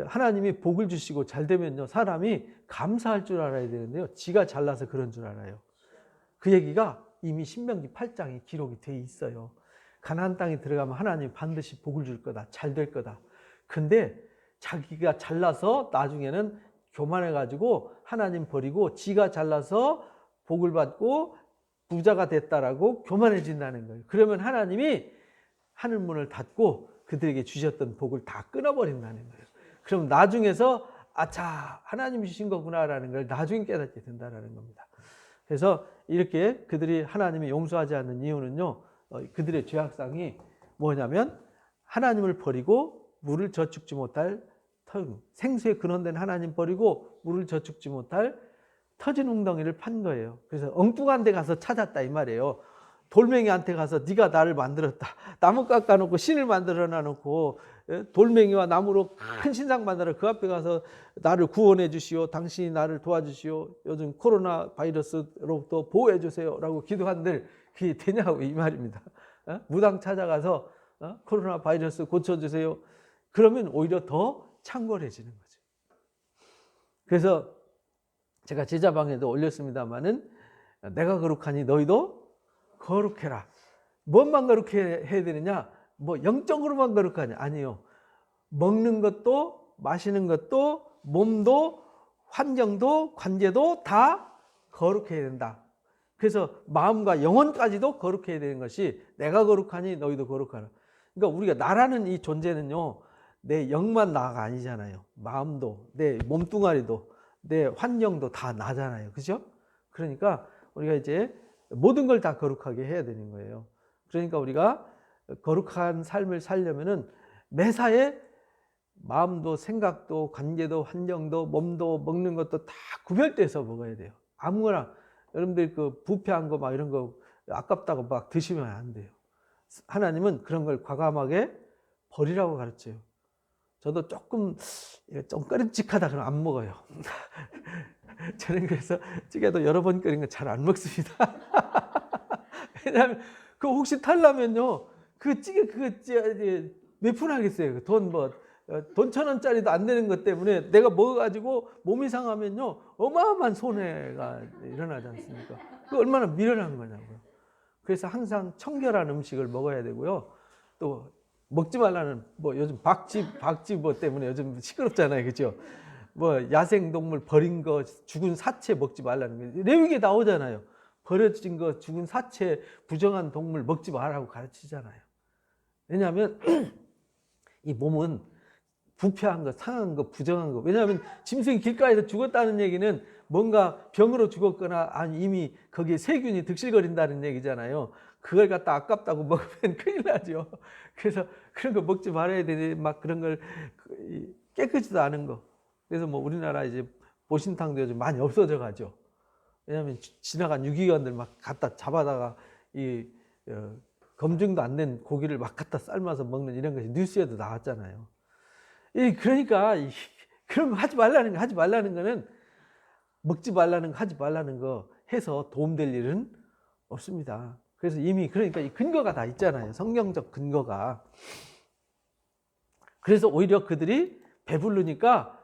하나님이 복을 주시고 잘 되면요, 사람이 감사할 줄 알아야 되는데요, 지가 잘나서 그런 줄 알아요. 그 얘기가 이미 신명기 8장에 기록이 돼 있어요. 가나안 땅에 들어가면 하나님 반드시 복을 줄 거다, 잘 될 거다. 근데 자기가 잘나서 나중에는 교만해가지고 하나님 버리고 지가 잘나서 복을 받고 부자가 됐다라고 교만해진다는 거예요. 그러면 하나님이 하늘문을 닫고 그들에게 주셨던 복을 다 끊어버린다는 거예요. 그럼 나중에서 아차, 하나님이 주신 거구나라는 걸 나중에 깨닫게 된다는 겁니다. 그래서 이렇게 그들이 하나님이 용서하지 않는 이유는요, 그들의 죄악상이 뭐냐면 하나님을 버리고 물을 저축지 못할 생수에 근원된 하나님 버리고 물을 저축지 못할 터진 웅덩이를 판 거예요. 그래서 엉뚱한 데 가서 찾았다 이 말이에요. 돌멩이한테 가서 네가 나를 만들었다, 나무 깎아놓고 신을 만들어 놔놓고 돌멩이와 나무로 큰 신상 만들어 그 앞에 가서 나를 구원해 주시오, 당신이 나를 도와주시오, 요즘 코로나 바이러스로부터 보호해 주세요 라고 기도한들 그게 되냐고 이 말입니다. 무당 찾아가서 코로나 바이러스 고쳐주세요, 그러면 오히려 더 창궐해지는 거죠. 그래서 제가 제자방에도 올렸습니다마는 내가 거룩하니 너희도 거룩해라. 뭔만 거룩해 해야 되느냐? 뭐 영적으로만 거룩하냐? 아니요. 먹는 것도 마시는 것도 몸도 환경도 관계도 다 거룩해야 된다. 그래서 마음과 영혼까지도 거룩해야 되는 것이 내가 거룩하니 너희도 거룩하라. 그러니까 우리가 나라는 이 존재는요, 내 영만 나가 아니잖아요. 마음도, 내 몸뚱아리도, 내 환경도 다 나잖아요. 그죠? 그러니까 우리가 이제 모든 걸 다 거룩하게 해야 되는 거예요. 그러니까 우리가 거룩한 삶을 살려면은 매사에 마음도 생각도 관계도 환경도 몸도 먹는 것도 다 구별돼서 먹어야 돼요. 아무거나 여러분들 그 부패한 거 막 이런 거 아깝다고 막 드시면 안 돼요. 하나님은 그런 걸 과감하게 버리라고 가르쳐요. 저도 조금 좀 꺼림칙하다 그러면 안 먹어요. 저는 그래서 찌개도 여러 번 끓인 거 잘 안 먹습니다. 왜냐하면 그 혹시 탈라면요, 그 찌개 그거 몇 푼 하겠어요. 돈 1,000원짜리도 안 되는 것 때문에 내가 먹어가지고 몸이 상하면요 어마어마한 손해가 일어나지 않습니까? 그 얼마나 미련한 거냐고요. 그래서 항상 청결한 음식을 먹어야 되고요. 또 먹지 말라는 뭐 요즘 박쥐 뭐 때문에 요즘 시끄럽잖아요, 그죠? 뭐 야생동물 버린 거 죽은 사체 먹지 말라는 거 레위기에 나오잖아요. 버려진 거 죽은 사체 부정한 동물 먹지 말라고 가르치잖아요. 왜냐하면 이 몸은 부패한 거, 상한 거, 부정한 거. 왜냐하면 짐승이 길가에서 죽었다는 얘기는 뭔가 병으로 죽었거나 아니 이미 거기에 세균이 득실거린다는 얘기잖아요. 그걸 갖다 아깝다고 먹으면 큰일 나죠. 그래서 그런 거 먹지 말아야 되는데 막 그런 걸 깨끗이도 않은 거. 그래서 뭐 우리나라 이제 보신탕도 요즘 많이 없어져 가죠. 왜냐하면 지나간 유기견들 막 갖다 잡아다가 검증도 안 된 고기를 막 갖다 삶아서 먹는 이런 것이 뉴스에도 나왔잖아요. 그러니까 그런 거 하지 말라는 거는 먹지 말라는 거, 하지 말라는 거 해서 도움될 일은 없습니다. 그래서 이미 그러니까 이 근거가 다 있잖아요. 성경적 근거가. 그래서 오히려 그들이 배부르니까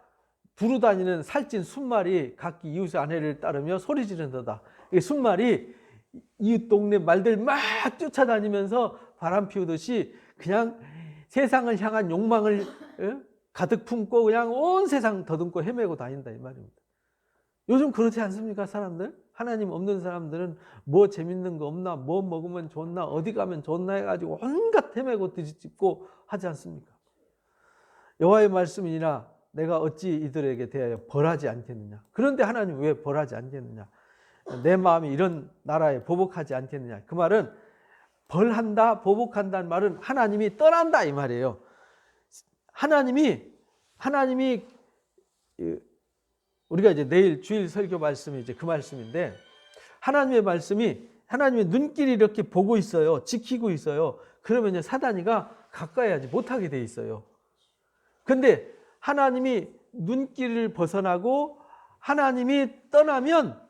두루 다니는 살찐 순말이 각기 이웃의 아내를 따르며 소리 지른다. 순말이 이웃 동네 말들 막 쫓아다니면서 바람 피우듯이 그냥 세상을 향한 욕망을 가득 품고 그냥 온 세상 더듬고 헤매고 다닌다 이 말입니다. 요즘 그렇지 않습니까, 사람들? 하나님 없는 사람들은 뭐 재밌는 거 없나, 뭐 먹으면 좋나, 어디 가면 좋나 해가지고 온갖 헤매고 뒤집고 하지 않습니까? 여호와의 말씀이니라 내가 어찌 이들에게 대하여 벌하지 않겠느냐. 그런데 하나님 왜 벌하지 않겠느냐. 내 마음이 이런 나라에 보복하지 않겠느냐. 그 말은 벌한다, 보복한다는 말은 하나님이 떠난다 이 말이에요. 하나님이 우리가 이제 내일 주일 설교 말씀이 이제 그 말씀인데 하나님의 말씀이 하나님의 눈길이 이렇게 보고 있어요. 지키고 있어요. 그러면 사단이가 가까이 하지 못하게 돼 있어요. 근데 하나님이 눈길을 벗어나고 하나님이 떠나면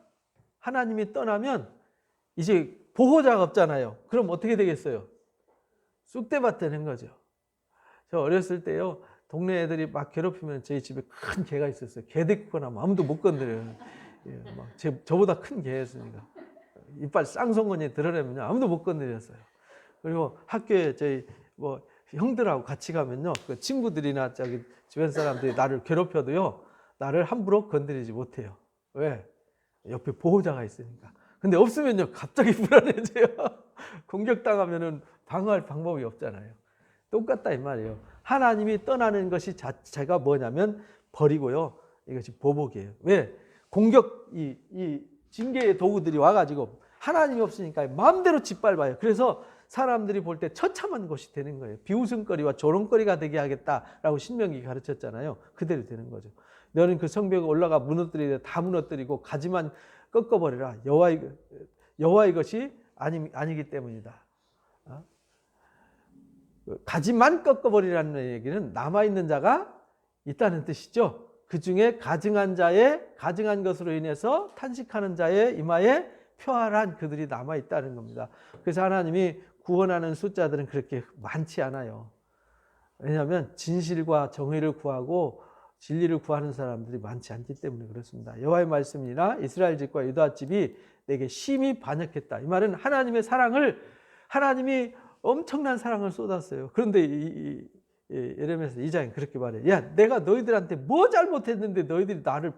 이제 보호자가 없잖아요. 그럼 어떻게 되겠어요? 쑥대밭 되는 거죠. 저 어렸을 때요, 동네 애들이 막 괴롭히면 저희 집에 큰 개가 있었어요. 개 데리고 나면 아무도 못 건드려요. 예, 막 저보다 큰 개였으니까. 이빨 쌍송건이 드러내면요 아무도 못 건드렸어요. 그리고 학교에 저희 뭐 형들하고 같이 가면요 그 친구들이나 저기 주변 사람들이 나를 괴롭혀도요 나를 함부로 건드리지 못해요. 왜? 옆에 보호자가 있으니까. 근데 없으면요 갑자기 불안해져요. 공격당하면은 방어할 방법이 없잖아요. 똑같다 이 말이에요. 하나님이 떠나는 것이 자체가 뭐냐면 버리고요. 이것이 보복이에요. 왜? 공격 이 징계의 도구들이 와가지고 하나님이 없으니까 마음대로 짓밟아요. 그래서 사람들이 볼 때 처참한 것이 되는 거예요. 비웃음거리와 조롱거리가 되게 하겠다라고 신명기 가르쳤잖아요. 그대로 되는 거죠. 너는 그 성벽에 올라가 무너뜨리되 다 무너뜨리고 가지만 꺾어버리라. 여호와의 것이 아니기 때문이다. 가지만 꺾어버리라는 얘기는 남아있는 자가 있다는 뜻이죠. 그 중에 가증한 것으로 인해서 탄식하는 자의 이마에 표활한 그들이 남아있다는 겁니다. 그래서 하나님이 구원하는 숫자들은 그렇게 많지 않아요. 왜냐하면 진실과 정의를 구하고 진리를 구하는 사람들이 많지 않기 때문에 그렇습니다. 여호와의 말씀이나 이스라엘 집과 유다 집이 내게 심히 반역했다. 이 말은 하나님이 엄청난 사랑을 쏟았어요. 그런데 예레미야서 2장에 그렇게 말해요. 야, 내가 너희들한테 뭐 잘못했는데 너희들이 나를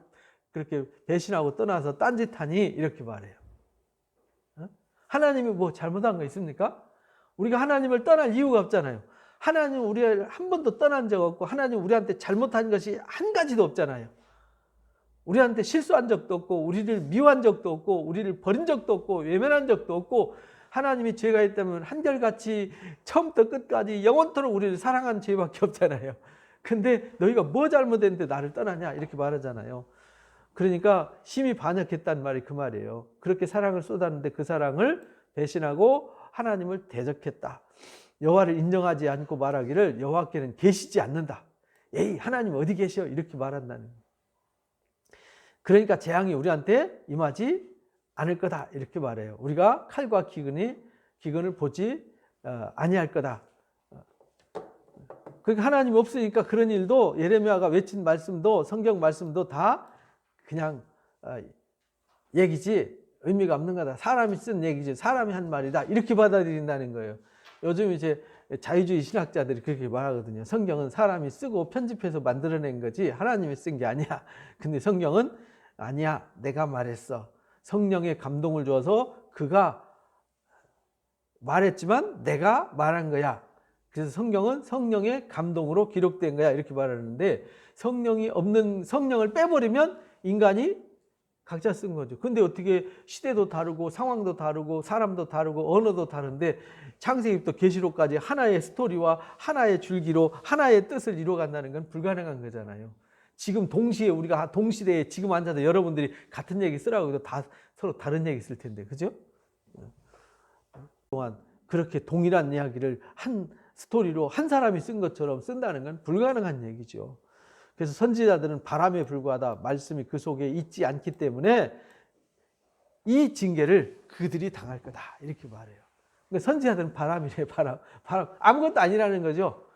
그렇게 배신하고 떠나서 딴짓하니? 이렇게 말해요. 하나님이 뭐 잘못한 거 있습니까? 우리가 하나님을 떠날 이유가 없잖아요. 하나님은 우리를 한 번도 떠난 적 없고 하나님은 우리한테 잘못한 것이 한 가지도 없잖아요. 우리한테 실수한 적도 없고 우리를 미워한 적도 없고 우리를 버린 적도 없고 외면한 적도 없고 하나님이 죄가 있다면 한결같이 처음부터 끝까지 영원토록 우리를 사랑한 죄밖에 없잖아요. 근데 너희가 뭐 잘못했는데 나를 떠나냐 이렇게 말하잖아요. 그러니까 심히 반역했단 말이 그 말이에요. 그렇게 사랑을 쏟았는데 그 사랑을 배신하고 하나님을 대적했다. 여호와를 인정하지 않고 말하기를 여호와께는 계시지 않는다. 에이 하나님 어디 계셔? 이렇게 말한다는 거예요. 그러니까 재앙이 우리한테 임하지 않을 거다 이렇게 말해요. 우리가 칼과 기근을 보지 아니할 거다. 그러니까 하나님 없으니까 그런 일도 예레미야가 외친 말씀도 성경 말씀도 다 그냥 얘기지 의미가 없는 거다. 사람이 쓴 얘기지 사람이 한 말이다. 이렇게 받아들인다는 거예요. 요즘 이제 자유주의 신학자들이 그렇게 말하거든요. 성경은 사람이 쓰고 편집해서 만들어낸 거지 하나님이 쓴 게 아니야. 근데 성경은 아니야. 내가 말했어. 성령의 감동을 줘서 그가 말했지만 내가 말한 거야. 그래서 성경은 성령의 감동으로 기록된 거야. 이렇게 말하는데 성령을 빼버리면 인간이 각자 쓴 거죠. 근데 어떻게 시대도 다르고 상황도 다르고 사람도 다르고 언어도 다른데 창세기부터 계시록까지 하나의 스토리와 하나의 줄기로 하나의 뜻을 이루어간다는 건 불가능한 거잖아요. 지금 동시에 우리가 동시대에 지금 앉아서 여러분들이 같은 얘기 쓰라고 해도 다 서로 다른 얘기 쓸 텐데 그죠? 동안 그렇게 동일한 이야기를 한 스토리로 한 사람이 쓴 것처럼 쓴다는 건 불가능한 얘기죠. 그래서 선지자들은 바람에 불과하다. 말씀이 그 속에 있지 않기 때문에 이 징계를 그들이 당할 거다. 이렇게 말해요. 그러니까 선지자들은 바람이래. 바람. 아무것도 아니라는 거죠.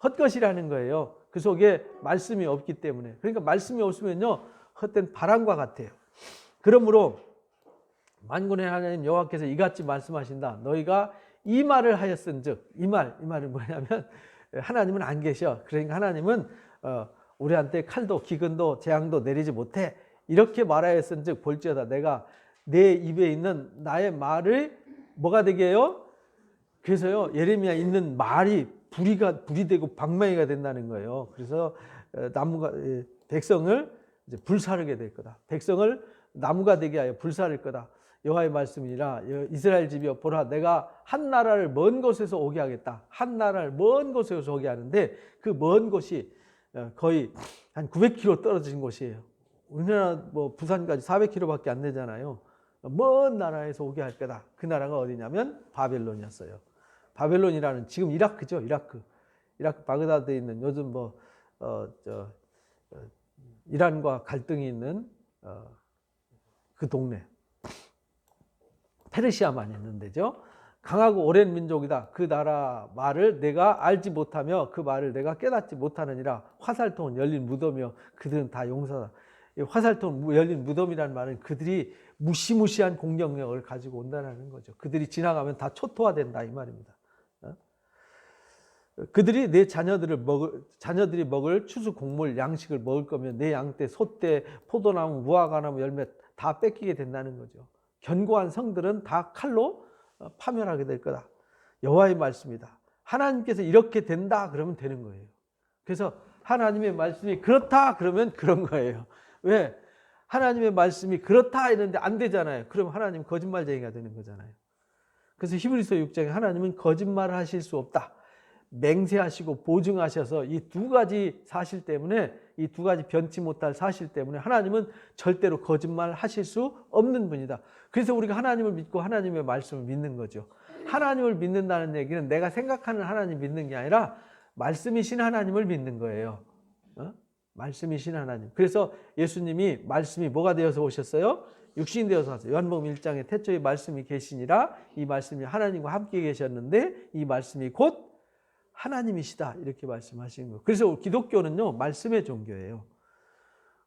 헛것이라는 거예요. 그 속에 말씀이 없기 때문에. 그러니까 말씀이 없으면요 헛된 바람과 같아요. 그러므로 만군의 하나님 여호와께서 이같이 말씀하신다. 너희가 이 말을 하였은즉 이 말은 뭐냐면 하나님은 안 계셔. 그러니까 하나님은 우리한테 칼도 기근도 재앙도 내리지 못해. 이렇게 말하였은즉 볼지어다 내가 내 입에 있는 나의 말을 뭐가 되게 해요? 그래서요 예레미야 있는 말이 불이 되고 방망이가 된다는 거예요. 그래서 백성을 이제 불사르게 될 거다. 백성을 나무가 되게 하여 불사를 거다. 여호와의 말씀이라 이스라엘 집이여 보라 내가 한 나라를 먼 곳에서 오게 하겠다. 한 나라를 먼 곳에서 오게 하는데 그 먼 곳이 거의 한 900km 떨어진 곳이에요. 우리나라 뭐 부산까지 400km밖에 안 되잖아요. 먼 나라에서 오게 할 거다. 그 나라가 어디냐면 바벨론이었어요. 바벨론이라는 지금 이라크죠. 이라크 바그다드에 있는 요즘 이란과 갈등이 있는 그 동네. 페르시아만 있는 데죠. 강하고 오랜 민족이다. 그 나라 말을 내가 알지 못하며 그 말을 내가 깨닫지 못하느니라. 화살통은 열린 무덤이요 그들은 다 용사다. 화살통 열린 무덤이라는 말은 그들이 무시무시한 공격력을 가지고 온다는 거죠. 그들이 지나가면 다 초토화된다 이 말입니다. 그들이 내 자녀들이 먹을 추수 곡물 양식을 먹을 거면 내 양떼, 소떼, 포도나무, 무화과나무 열매 다 뺏기게 된다는 거죠. 견고한 성들은 다 칼로 파멸하게 될 거다. 여호와의 말씀이다. 하나님께서 이렇게 된다 그러면 되는 거예요. 그래서 하나님의 말씀이 그렇다 그러면 그런 거예요. 왜? 하나님의 말씀이 그렇다 이러는데 안 되잖아요. 그럼 하나님 거짓말쟁이가 되는 거잖아요. 그래서 히브리서 6장에 하나님은 거짓말을 하실 수 없다. 맹세하시고 보증하셔서 이 두 가지 사실 때문에, 이 두 가지 변치 못할 사실 때문에 하나님은 절대로 거짓말 하실 수 없는 분이다. 그래서 우리가 하나님을 믿고 하나님의 말씀을 믿는 거죠. 하나님을 믿는다는 얘기는 내가 생각하는 하나님 믿는 게 아니라 말씀이신 하나님을 믿는 거예요. 말씀이신 하나님. 그래서 예수님이 말씀이 뭐가 되어서 오셨어요? 육신이 되어서 왔어요. 요한복음 1장에 태초에 말씀이 계시니라. 이 말씀이 하나님과 함께 계셨는데 이 말씀이 곧 하나님이시다 이렇게 말씀하시는 거예요. 그래서 기독교는요 말씀의 종교예요.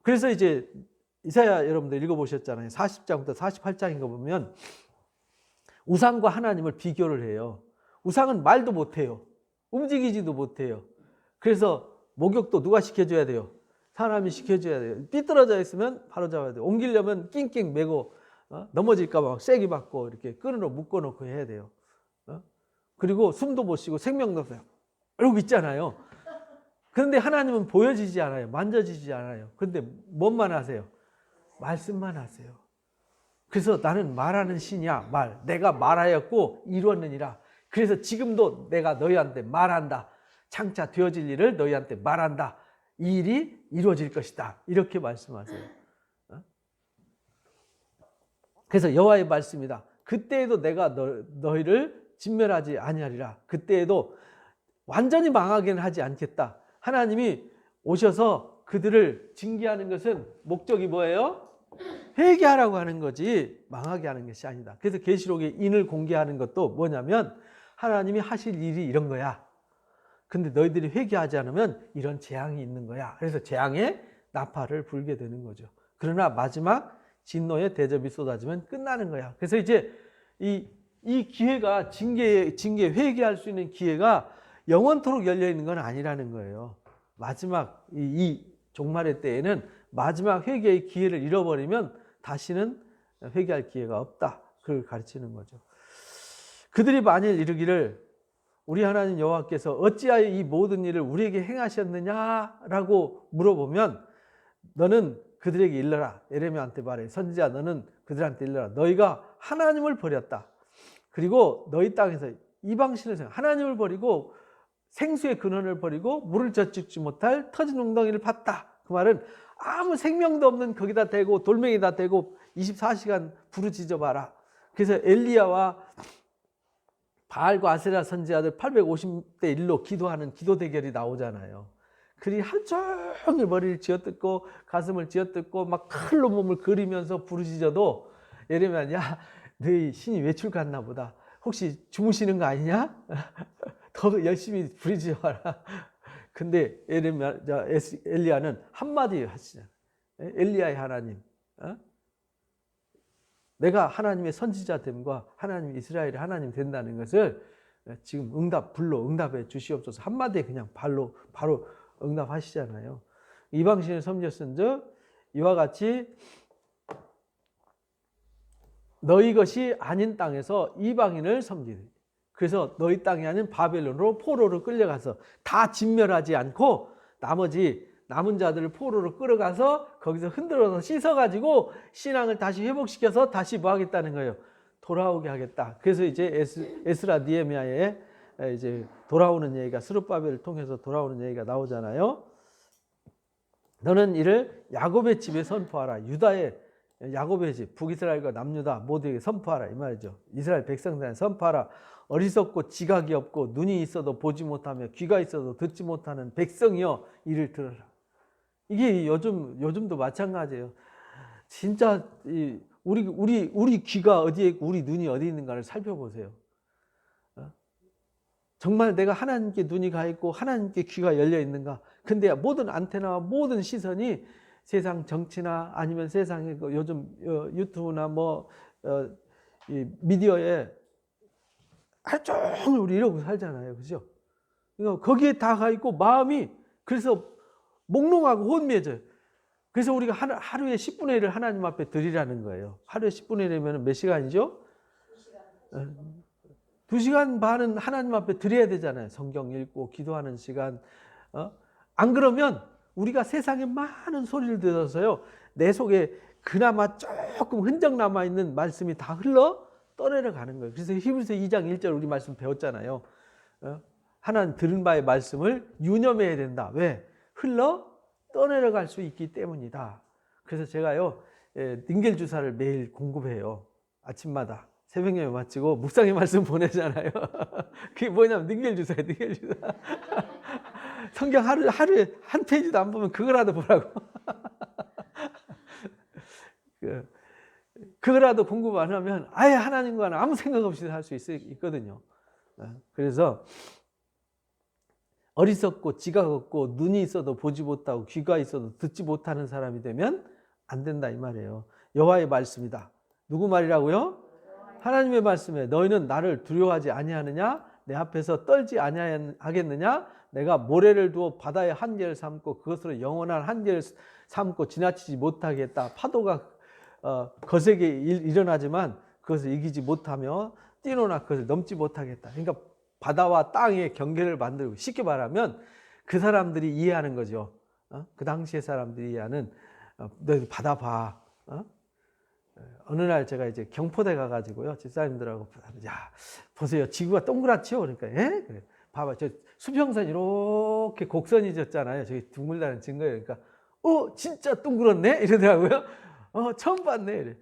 그래서 이제 이사야 여러분들 읽어보셨잖아요. 40장부터 48장인 거 보면 우상과 하나님을 비교를 해요. 우상은 말도 못해요. 움직이지도 못해요. 그래서 목욕도 누가 시켜줘야 돼요? 사람이 시켜줘야 돼요. 삐뚤어져 있으면 바로 잡아야 돼요. 옮기려면 낑낑 매고 넘어질까 봐 세게 받고 이렇게 끈으로 묶어놓고 해야 돼요. 그리고 숨도 못 쉬고 생명도 없어요. 이러고 있잖아요. 그런데 하나님은 보여지지 않아요. 만져지지 않아요. 그런데 뭔만 하세요? 말씀만 하세요. 그래서 나는 말하는 신이야. 말. 내가 말하였고 이루었느니라. 그래서 지금도 내가 너희한테 말한다. 장차 되어질 일을 너희한테 말한다. 이 일이 이루어질 것이다. 이렇게 말씀하세요. 그래서 여호와의 말씀이다. 그때에도 내가 너희를 진멸하지 아니하리라. 그때에도 완전히 망하게는 하지 않겠다. 하나님이 오셔서 그들을 징계하는 것은 목적이 뭐예요? 회개하라고 하는 거지 망하게 하는 것이 아니다. 그래서 계시록에 인을 공개하는 것도 뭐냐면 하나님이 하실 일이 이런 거야. 근데 너희들이 회개하지 않으면 이런 재앙이 있는 거야. 그래서 재앙의 나팔을 불게 되는 거죠. 그러나 마지막 진노의 대접이 쏟아지면 끝나는 거야. 그래서 이제 이 기회가 징계 회개할 수 있는 기회가 영원토록 열려 있는 건 아니라는 거예요. 마지막 이 종말의 때에는 마지막 회개의 기회를 잃어버리면 다시는 회개할 기회가 없다. 그걸 가르치는 거죠. 그들이 만일 이르기를 우리 하나님 여호와께서 어찌하여 이 모든 일을 우리에게 행하셨느냐라고 물어보면 너는 그들에게 일러라. 예레미야한테 말해. 선지자 너는 그들한테 일러라. 너희가 하나님을 버렸다. 그리고 너희 땅에서 이방신을 하나님을 버리고 생수의 근원을 버리고 물을 젖지 못할 터진 웅덩이를 팠다. 그 말은 아무 생명도 없는 거기다 대고 돌멩이다 대고 24시간 부르짖어 봐라. 그래서 엘리야와 바알과 아세라 선지자들 850대 1로 기도하는 기도 대결이 나오잖아요. 그리 하루 종일 머리를 쥐어뜯고 가슴을 쥐어뜯고 막 칼로 몸을 그리면서 부르짖어도 예레미야 야 너희 신이 외출 갔나 보다. 혹시 주무시는 거 아니냐? 더 열심히 부르짖어봐라. 근데 엘리야는 한마디 하시잖아요. 엘리야의 하나님, 내가 하나님의 선지자됨과 하나님 이스라엘의 하나님 된다는 것을 지금 불로 응답해 주시옵소서. 한마디에 그냥 바로 응답하시잖아요. 이방신을 섬겼은즉 이와 같이 너희 것이 아닌 땅에서 이방인을 섬기리. 그래서 너희 땅이 아닌 바벨론으로 포로로 끌려가서 다 진멸하지 않고 나머지 남은 자들을 포로로 끌어가서 거기서 흔들어서 씻어가지고 신앙을 다시 회복시켜서 다시 뭐 하겠다는 거예요? 돌아오게 하겠다. 그래서 이제 에스라 느헤미야에 이제 돌아오는 얘기가 스룹바벨을 통해서 돌아오는 얘기가 나오잖아요. 너는 이를 야곱의 집에 선포하라. 유다의 야곱의 집, 북이스라엘과 남유다 모두에게 선포하라 이 말이죠. 이스라엘 백성들한테 선포하라. 어리석고 지각이 없고 눈이 있어도 보지 못하며 귀가 있어도 듣지 못하는 백성이여 이를 들어라. 이게 요즘도 마찬가지예요. 진짜 우리 귀가 어디에 있고 우리 눈이 어디 있는가를 살펴보세요. 정말 내가 하나님께 눈이 가 있고 하나님께 귀가 열려 있는가? 근데 모든 안테나와 모든 시선이 세상 정치나 아니면 세상의 요즘 유튜브나 이 미디어에 하루 종일 우리 이러고 살잖아요. 그죠? 그러니까 거기에 다 가 있고 마음이 그래서 몽롱하고 혼미해져요. 그래서 우리가 하루에 10분의 1을 하나님 앞에 드리라는 거예요. 하루에 10분의 1이면 몇 시간이죠? 2시간 반은 하나님 앞에 드려야 되잖아요. 성경 읽고 기도하는 시간. 안 그러면 우리가 세상에 많은 소리를 들어서요. 내 속에 그나마 조금 흔적 남아있는 말씀이 다 흘러 떠내려 가는 거예요. 그래서 히브리서 2장 1절 우리 말씀 배웠잖아요. 하나님 들은 바의 말씀을 유념해야 된다. 왜? 흘러 떠내려갈 수 있기 때문이다. 그래서 제가요, 닝겔 주사를 매일 공급해요. 아침마다. 새벽녘에 마치고 묵상의 말씀 보내잖아요. 그게 뭐냐면 닝겔 주사예요, 닝겔 주사. 성경 하루에 한 페이지도 안 보면 그거라도 보라고. 그거라도 공부 안 하면 아예 하나님과는 아무 생각 없이 살 수 있거든요. 그래서 어리석고 지각 없고 눈이 있어도 보지 못하고 귀가 있어도 듣지 못하는 사람이 되면 안 된다 이 말이에요. 여호와의 말씀이다. 누구 말이라고요? 하나님의 말씀에 너희는 나를 두려워하지 아니하느냐? 내 앞에서 떨지 아니하겠느냐? 내가 모래를 두어 바다의 한계를 삼고 그것으로 영원한 한계를 삼고 지나치지 못하겠다. 파도가 거세게 일어나지만 그것을 이기지 못하며 뛰노나 그것을 넘지 못하겠다. 그러니까 바다와 땅의 경계를 만들고 쉽게 말하면 그 사람들이 이해하는 거죠. 그 당시의 사람들이 이해하는 너희 바다 봐. 어느 날 제가 이제 경포대 가가지고요 집사님들하고 야 보세요 지구가 동그랗죠? 그러니까 예? 그래. 봐봐 저 수평선 이렇게 곡선이 졌잖아요. 저기 둥글다는 증거예요. 그러니까 진짜 동그랗네 이러더라고요. 처음 봤네 이래.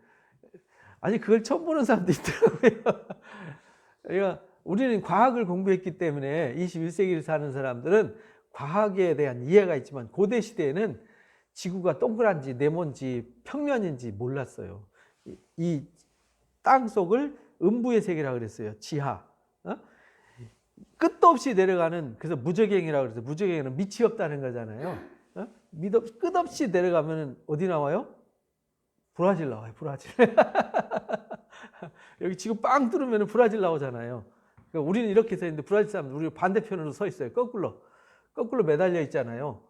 아니 그걸 처음 보는 사람도 있더라고요. 그러니까 우리는 과학을 공부했기 때문에 21세기를 사는 사람들은 과학에 대한 이해가 있지만 고대 시대에는 지구가 동그란지 네모인지 평면인지 몰랐어요. 이 땅 속을 음부의 세계라고 그랬어요. 지하. 끝도 없이 내려가는 그래서 무저갱이라고 그랬어요. 무저갱이는 밑이 없다는 거잖아요. 끝없이 내려가면 어디 나와요? 브라질 나와요. 브라질. 여기 지구 빵 뚫으면 브라질 나오잖아요. 그러니까 우리는 이렇게 서 있는데 브라질 사람들 우리 반대편으로 서 있어요. 거꾸로 매달려 있잖아요.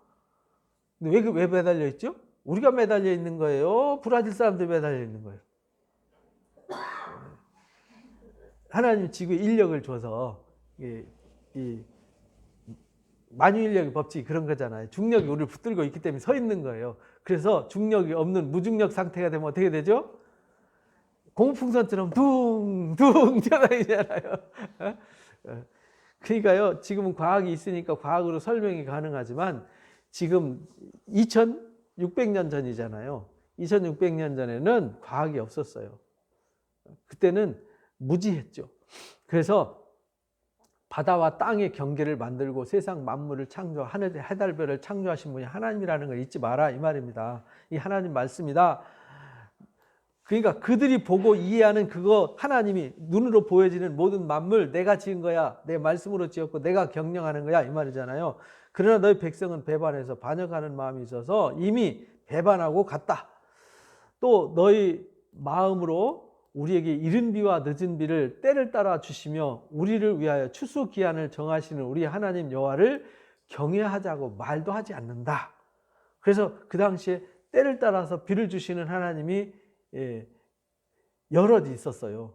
근데 왜 매달려 있죠? 우리가 매달려 있는 거예요? 브라질 사람들이 매달려 있는 거예요? 하나님 지구에 인력을 줘서 이 만유인력의 법칙이 그런 거잖아요. 중력이 우리를 붙들고 있기 때문에 서 있는 거예요. 그래서 중력이 없는 무중력 상태가 되면 어떻게 되죠? 고무풍선처럼 둥둥 뛰어다니잖아요. 그러니까요, 지금은 과학이 있으니까 과학으로 설명이 가능하지만 지금 2600년 전이잖아요. 2600년 전에는 과학이 없었어요. 그때는 무지했죠. 그래서 바다와 땅의 경계를 만들고 세상 만물을 창조, 하늘 해달별을 창조하신 분이 하나님이라는 걸 잊지 마라 이 말입니다. 이 하나님 말씀이다. 그러니까 그들이 보고 이해하는 그거 하나님이 눈으로 보여지는 모든 만물 내가 지은 거야. 내 말씀으로 지었고 내가 경영하는 거야 이 말이잖아요. 그러나 너희 백성은 배반해서 반역하는 마음이 있어서 이미 배반하고 갔다. 또 너희 마음으로 우리에게 이른 비와 늦은 비를 때를 따라 주시며 우리를 위하여 추수 기한을 정하시는 우리 하나님 여호와를 경외하자고 말도 하지 않는다. 그래서 그 당시에 때를 따라서 비를 주시는 하나님이 여럿이 있었어요.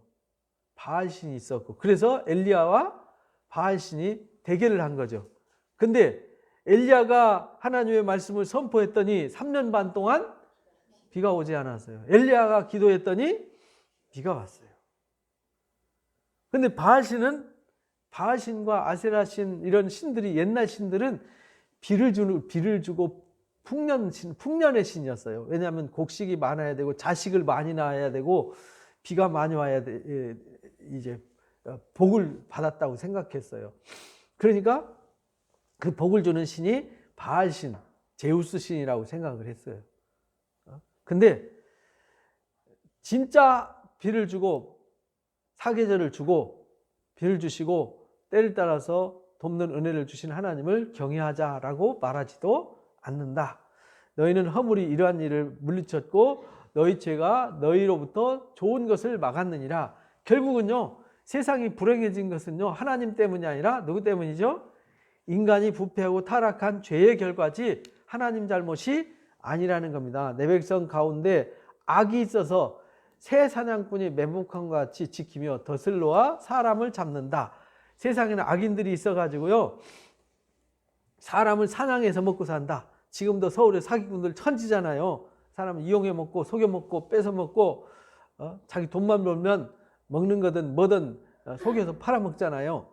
바알신이 있었고 그래서 엘리야와 바알신이 대결을 한 거죠. 근데 엘리야가 하나님의 말씀을 선포했더니 3년 반 동안 비가 오지 않았어요. 엘리야가 기도했더니 비가 왔어요. 근데 바알신과 아세라신 이런 신들이 옛날 신들은 비를 주고 풍년의 신이었어요. 왜냐하면 곡식이 많아야 되고 자식을 많이 낳아야 되고 비가 많이 와야 돼 이제 복을 받았다고 생각했어요. 그러니까 그 복을 주는 신이 바알신, 제우스 신이라고 생각을 했어요. 근데 진짜 비를 주고 사계절을 주고 비를 주시고 때를 따라서 돕는 은혜를 주신 하나님을 경외하자라고 말하지도 않는다. 너희는 허물이 이러한 일을 물리쳤고 너희 죄가 너희로부터 좋은 것을 막았느니라. 결국은요, 세상이 불행해진 것은요, 하나님 때문이 아니라 누구 때문이죠? 인간이 부패하고 타락한 죄의 결과지 하나님 잘못이 아니라는 겁니다. 내 백성 가운데 악이 있어서 새 사냥꾼이 매복한 것 같이 지키며 덫을 놓아 사람을 잡는다. 세상에는 악인들이 있어가지고요, 사람을 사냥해서 먹고 산다. 지금도 서울에 사기꾼들 천지잖아요. 사람을 이용해 먹고 속여 먹고 뺏어 먹고 자기 돈만 벌면 먹는 거든 뭐든 속여서 팔아먹잖아요.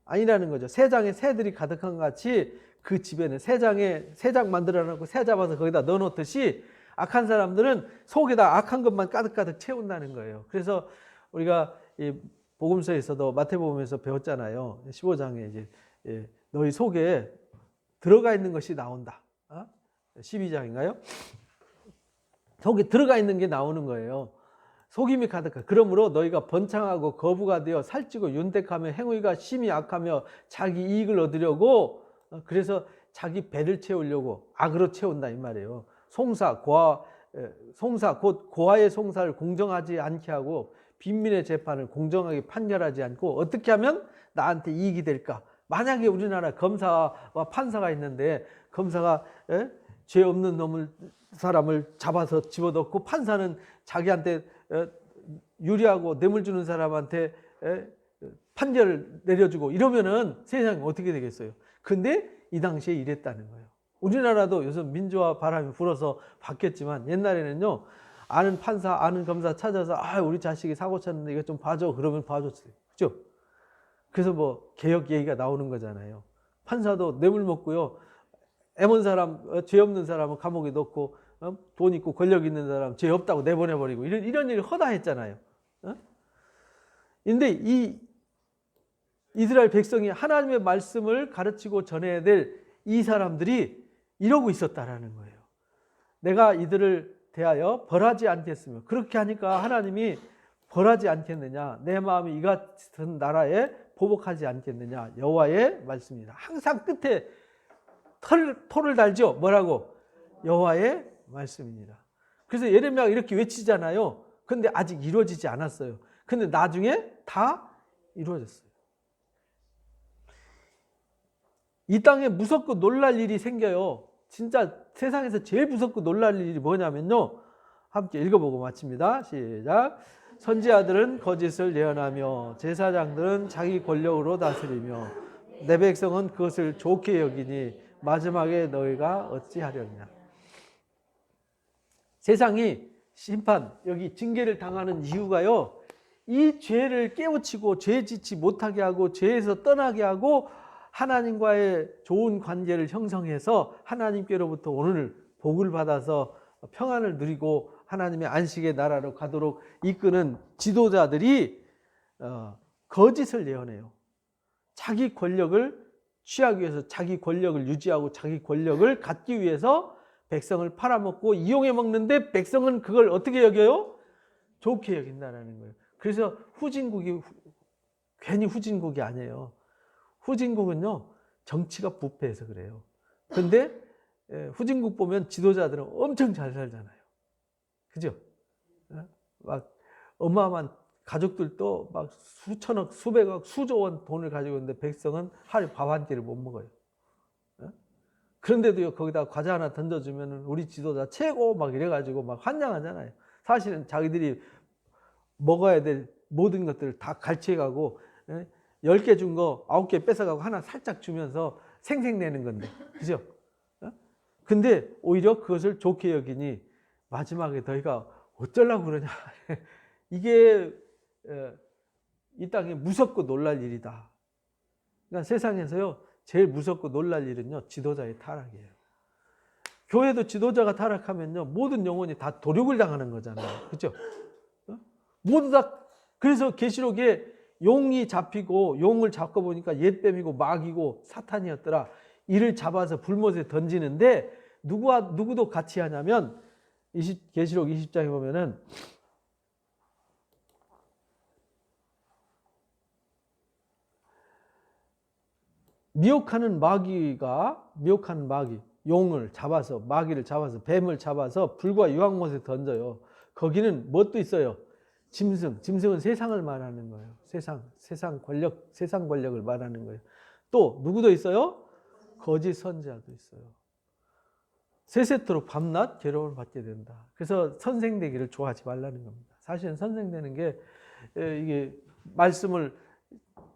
아니라는 거죠. 새장에 새들이 가득한 것 같이 그 집에는 새장 만들어 놓고 새 잡아서 거기다 넣어놓듯이 악한 사람들은 속에다 악한 것만 가득가득 채운다는 거예요. 그래서 우리가 이 복음서에서도 마태복음에서 배웠잖아요. 15장에 이제 너희 속에 들어가 있는 것이 나온다. 12장인가요? 속에 들어가 있는 게 나오는 거예요. 속임이 가득하. 그러므로 너희가 번창하고 거부가 되어 살찌고 윤택하며 행위가 심히 악하며 자기 이익을 얻으려고, 그래서 자기 배를 채우려고 악으로 채운다 이 말이에요. 송사 곧 고아의 송사를 공정하지 않게 하고 빈민의 재판을 공정하게 판결하지 않고 어떻게 하면 나한테 이익이 될까? 만약에 우리나라 검사와 판사가 있는데 검사가 죄 없는 사람을 잡아서 집어넣고 판사는 자기한테 유리하고 뇌물 주는 사람한테 판결을 내려주고 이러면은 세상이 어떻게 되겠어요? 근데 이 당시에 이랬다는 거예요. 우리나라도 요즘 민주화 바람이 불어서 바뀌었지만 옛날에는요, 아는 판사, 아는 검사 찾아서 우리 자식이 사고 쳤는데 이거 좀 봐줘. 그러면 봐줬어요. 그죠? 그래서 뭐 개혁 얘기가 나오는 거잖아요. 판사도 뇌물 먹고요, 애먼 사람, 죄 없는 사람은 감옥에 넣고 돈 있고 권력 있는 사람 죄 없다고 내보내버리고 이런 일을 허다했잖아요. 근데 이 이스라엘 백성이 하나님의 말씀을 가르치고 전해야 될 이 사람들이 이러고 있었다라는 거예요. 내가 이들을 대하여 벌하지 않겠으며, 그렇게 하니까 하나님이 벌하지 않겠느냐, 내 마음이 이 같은 나라에 보복하지 않겠느냐, 여호와의 말씀이다. 항상 끝에 토를 달죠. 뭐라고? 여호와의 말씀입니다. 그래서 예레미야가 이렇게 외치잖아요. 근데 아직 이루어지지 않았어요. 근데 나중에 다 이루어졌어요. 이 땅에 무섭고 놀랄 일이 생겨요. 진짜 세상에서 제일 무섭고 놀랄 일이 뭐냐면요, 함께 읽어보고 마칩니다. 시작. 선지자들은 거짓을 예언하며 제사장들은 자기 권력으로 다스리며 내 백성은 그것을 좋게 여기니 마지막에 너희가 어찌하려냐. 세상이 심판, 여기 징계를 당하는 이유가요, 이 죄를 깨우치고 죄 짓지 못하게 하고 죄에서 떠나게 하고 하나님과의 좋은 관계를 형성해서 하나님께로부터 오늘 복을 받아서 평안을 누리고 하나님의 안식의 나라로 가도록 이끄는 지도자들이 거짓을 예언해요. 자기 권력을 취하기 위해서, 자기 권력을 유지하고 자기 권력을 갖기 위해서 백성을 팔아먹고 이용해 먹는데 백성은 그걸 어떻게 여겨요? 좋게 여긴다는 거예요. 그래서 후진국이 괜히 후진국이 아니에요. 후진국은요, 정치가 부패해서 그래요. 근데 후진국 보면 지도자들은 엄청 잘 살잖아요. 그죠? 막 어마어마한 가족들도 막 수천억, 수백억, 수조원 돈을 가지고 있는데 백성은 하루에 밥 한 끼를 못 먹어요. 그런데도요, 거기다 과자 하나 던져주면 우리 지도자 최고 막 이래가지고 막 환장하잖아요. 사실은 자기들이 먹어야 될 모든 것들을 다 갈취해가고 10개 준 거 9개 뺏어가고 하나 살짝 주면서 생색내는 건데, 그죠? 근데 오히려 그것을 좋게 여기니 마지막에 너희가 어쩌려고 그러냐. 이게 이 땅에 무섭고 놀랄 일이다. 그러니까 세상에서요, 제일 무섭고 놀랄 일은요, 지도자의 타락이에요. 교회도 지도자가 타락하면요, 모든 영혼이 다 도륙을 당하는 거잖아요. 그죠? 모두 다. 그래서 계시록에 용이 잡히고 용을 잡고 보니까 옛뱀이고 마귀고 사탄이었더라. 이를 잡아서 불못에 던지는데 누구도 같이 하냐면 계시록 20장에 보면은 미혹하는 마귀, 용을 잡아서, 마귀를 잡아서, 뱀을 잡아서 불과 유황못에 던져요. 거기는 뭣도 있어요? 짐승은 세상을 말하는 거예요. 세상 권력을 말하는 거예요. 또 누구도 있어요? 거짓 선지자도 있어요. 세세토록 밤낮 괴로움을 받게 된다. 그래서 선생되기를 좋아하지 말라는 겁니다. 사실은 선생되는 게 이게 말씀을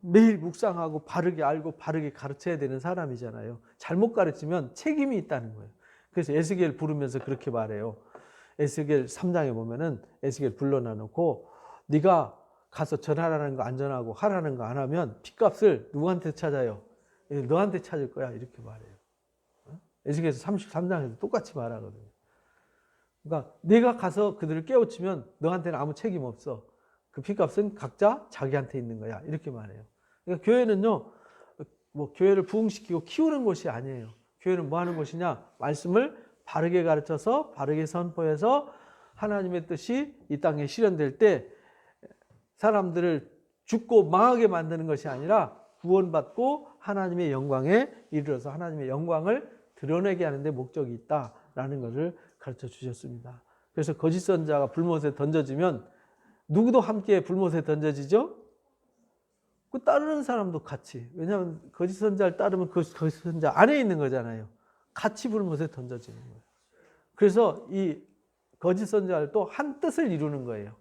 매일 묵상하고 바르게 알고 바르게 가르쳐야 되는 사람이잖아요. 잘못 가르치면 책임이 있다는 거예요. 그래서 에스겔 부르면서 그렇게 말해요. 에스겔 3장에 보면은 에스겔 불러놔 놓고 네가 가서 전하라는 거 안 전하고 하라는 거 안 하면 핏값을 누구한테 찾아요? 너한테 찾을 거야. 이렇게 말해요. 에스겔에서 33장에서 똑같이 말하거든요. 그러니까 네가 가서 그들을 깨우치면 너한테는 아무 책임 없어. 그 핏값은 각자 자기한테 있는 거야. 이렇게 말해요. 그러니까 교회는요, 뭐 교회를 부흥시키고 키우는 곳이 아니에요. 교회는 뭐 하는 곳이냐? 말씀을 바르게 가르쳐서 바르게 선포해서 하나님의 뜻이 이 땅에 실현될 때 사람들을 죽고 망하게 만드는 것이 아니라 구원받고 하나님의 영광에 이르러서 하나님의 영광을 드러내게 하는 데 목적이 있다라는 것을 가르쳐 주셨습니다. 그래서 거짓 선자가 불못에 던져지면 누구도 함께 불못에 던져지죠? 그 따르는 사람도 같이. 왜냐하면 거짓 선자를 따르면 그 거짓 선자 안에 있는 거잖아요. 같이 불못에 던져지는 거예요. 그래서 이 거짓 선자를 또 한 뜻을 이루는 거예요.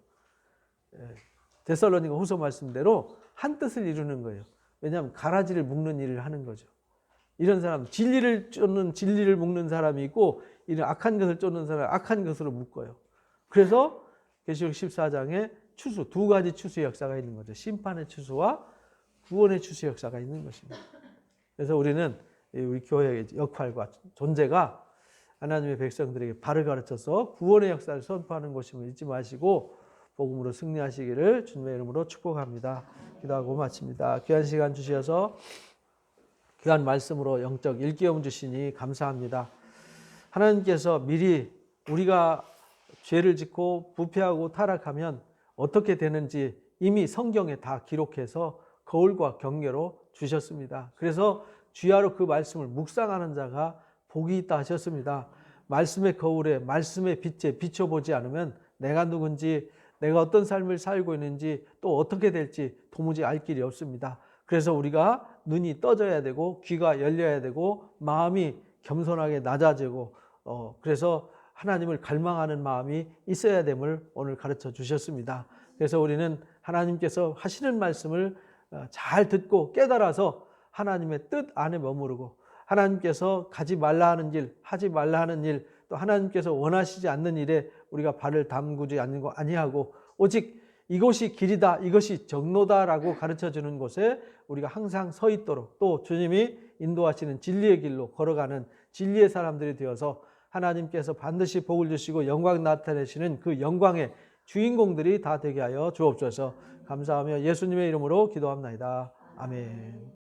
데살로니가 후서 말씀대로 한 뜻을 이루는 거예요. 왜냐하면 가라지를 묶는 일을 하는 거죠. 이런 사람, 진리를 쫓는 진리를 묶는 사람이 있고 이런 악한 것을 쫓는 사람은 악한 것으로 묶어요. 그래서 계시록 14장에 추수, 두 가지 추수의 역사가 있는 거죠. 심판의 추수와 구원의 추수의 역사가 있는 것입니다. 그래서 우리는 우리 교회의 역할과 존재가 하나님의 백성들에게 바르게 가르쳐서 구원의 역사를 선포하는 것임을 잊지 마시고 복음으로 승리하시기를 주님의 이름으로 축복합니다. 기도하고 마칩니다. 귀한 시간 주셔서 귀한 말씀으로 영적 일깨움 주시니 감사합니다. 하나님께서 미리 우리가 죄를 짓고 부패하고 타락하면 어떻게 되는지 이미 성경에 다 기록해서 거울과 경계로 주셨습니다. 그래서 주야로 그 말씀을 묵상하는 자가 복이 있다 하셨습니다. 말씀의 거울에 말씀의 빛에 비춰보지 않으면 내가 누군지 내가 어떤 삶을 살고 있는지 또 어떻게 될지 도무지 알 길이 없습니다. 그래서 우리가 눈이 떠져야 되고 귀가 열려야 되고 마음이 겸손하게 낮아지고 그래서 하나님을 갈망하는 마음이 있어야 됨을 오늘 가르쳐 주셨습니다. 그래서 우리는 하나님께서 하시는 말씀을 잘 듣고 깨달아서 하나님의 뜻 안에 머무르고 하나님께서 가지 말라 하는 일, 하지 말라 하는 일, 또 하나님께서 원하시지 않는 일에 우리가 발을 담그지 아니하고 오직 이곳이 길이다, 이것이 정로다라고 가르쳐주는 곳에 우리가 항상 서 있도록 또 주님이 인도하시는 진리의 길로 걸어가는 진리의 사람들이 되어서 하나님께서 반드시 복을 주시고 영광 나타내시는 그 영광의 주인공들이 다 되게 하여 주옵소서. 감사하며 예수님의 이름으로 기도합나이다. 아멘.